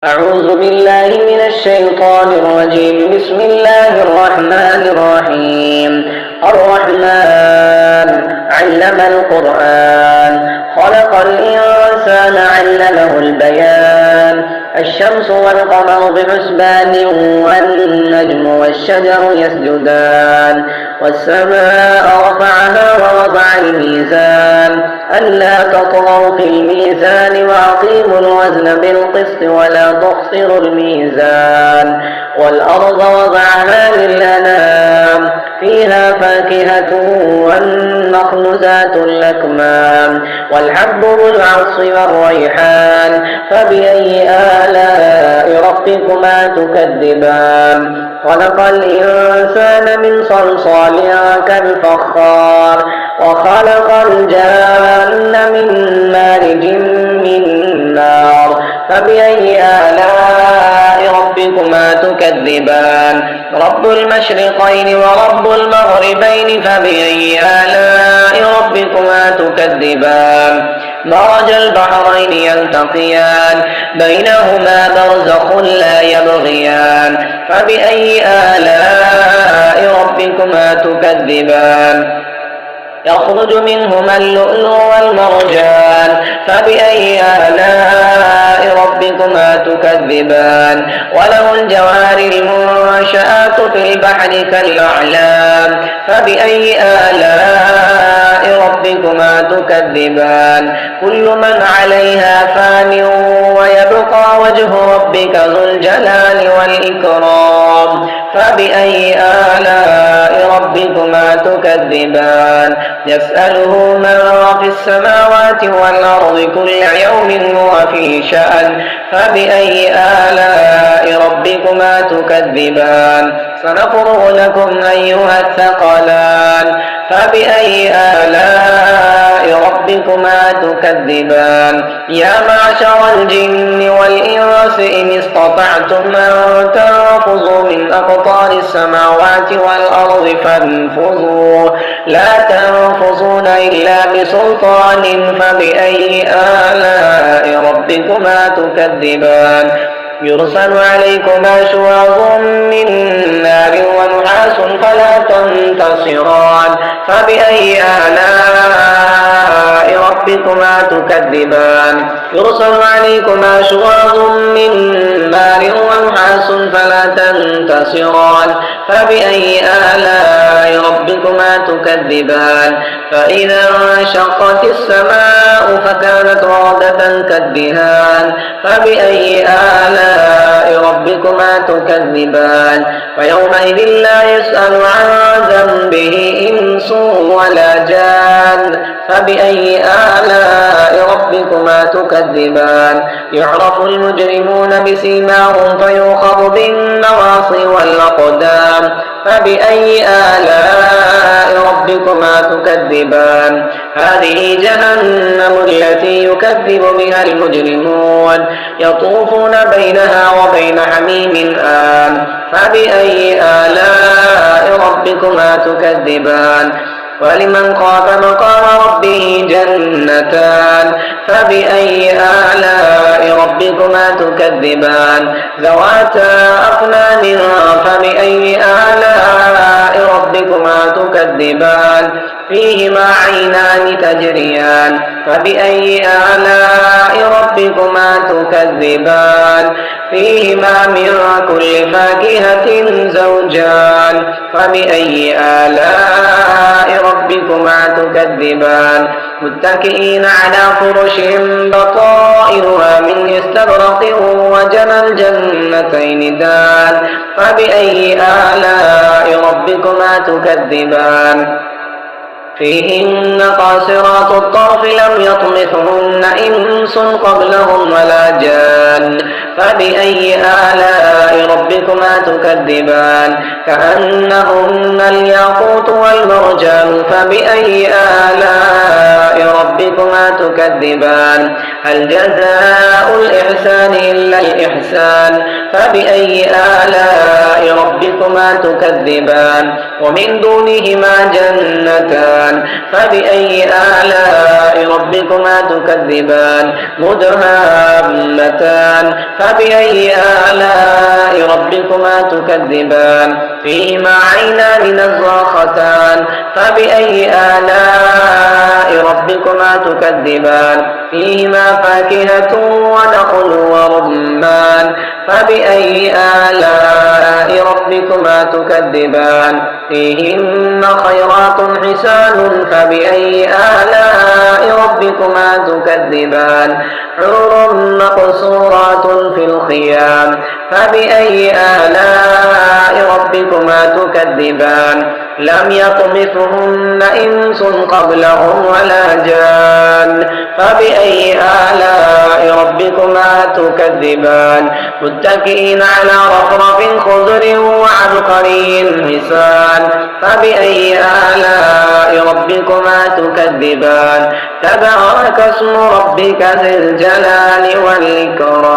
أعوذ بالله من الشيطان الرجيم. بسم الله الرحمن الرحيم. الرحمن علم القرآن، خلق الإنسان علمه البيان. الشمس والقمر بحسبان، والنجم والشجر يسجدان. والسماء رفعها ووضع الميزان ألا تطغوا في الميزان وأقيموا الوزن بالقسط ولا تخسروا الميزان. والأرض وضعها للأنام، فيها فاكهة والنخل ذات الأكمام والحب ذو العصف والريحان. فبأي آلاء ربكما تكذبان؟ خلق الإنسان من صلصال كالفخار، وخلق الجان من مارج من نار. فبأي آلاء ربكما تكذبان؟ رب المشرقين ورب المغربين، فبأي آلاء ربكما تكذبان؟ مرج البحرين يلتقيان، بينهما برزخ لا يبغيان. فبأي آلاء ربكما تكذبان؟ يخرج منهما اللؤلؤ والمرجان. فبأي آلاء ربكما تكذبان؟ وله الجوار المنشآت في البحر كالأعلام. فبأي آلاء ربكما تكذبان؟ كل من عليها فان، ويبقى وجه ربك ذو الجلال والإكرام. فبأي آلاء ربكما تكذبان؟ يسأله من في السماوات والأرض كل يوم هو في شأن. فبأي آلاء ربكما تكذبان؟ سنفرغ لكم أيها الثقلان. فبأي آلاء ربكما تكذبان؟ يا معشر الجن والإنس إن استطعتم أن تنفذوا من أقطار السماوات والأرض فانفذوا، لا تنفذون إلا بسلطان. فبأي آلاء ربكما تكذبان؟ يرسل عليكما شواظ من نار ونحاس فلا تنتصران. فبأي آلاء ربكما تكذبان؟ يرسل عليكما شواظ من نار ونحاس فلا تنتصران. فبأي آلاء ربكما تكذبان؟ فإذا انشقت السماء فكانت وردة كالدهان. فبأي آلاء ربكما تكذبان؟ فيومئذ لا يسأل عن ذنبه إنس ولا جان. فبأي آلاء ربكما تكذبان؟ يعرف المجرمون بسيماهم فيؤخذ بالنواصي والأقدام. فبأي آلاء ربكما تكذبان؟ هذه جهنم التي يكذب بها المجرمون، يطوفون بينها وبين حميم آن. فبأي آلاء ربكما تكذبان؟ ولمن خاف مقام ربه جنتان. فبأي آلاء ربكما تكذبان؟ ذواتا أفنان. فبأي آلاء ربكما تكذبان؟ فيهما عينان تجريان. فبأي آلاء ربكما تكذبان؟ فيهما من كل فاكهة زوجان. فبأي آلاء ربكما تكذبان؟ متكئين على فرش بطائرها من استبرق وجنى الجنتين دان. فبأي آلاء ربكما تكذبان؟ فيهن قاصرات الطرف لم يطمثهن إنس قبلهم ولا جان. فبأي آلاء ربكما تكذبان؟ كأنهن الياقوت والمرجان. فبأي آلاء ربكما تكذبان؟ هل جزاء الإحسان إلا الإحسان؟ فبأي آلاء ربكما تكذبان؟ ومن دونهما جنتان. فبأي آلاء ربكما تكذبان؟ مدهامتان. جنتان فبأي آلاء ربكما تكذبان فيهما عينان نضاختان فبأي آلاء ربكما تكذبان فيهما فاكهة ونخل ورمان فبأي آلاء ربكما تكذبان فيهن خيرات حسان فبأي آلاء ربكما تكذبان حور مقصورات في الخيام فبأي آلاء ربكما تكذبان لم يطمثهن إنس قبلهم ولا جان فبأي آلاء ربكما تكذبان متكئين على رفرف خضر وعبقري حسان فبأي آلاء ربكما تكذبان تبارك اسم ربك ذي الجلال والإكرام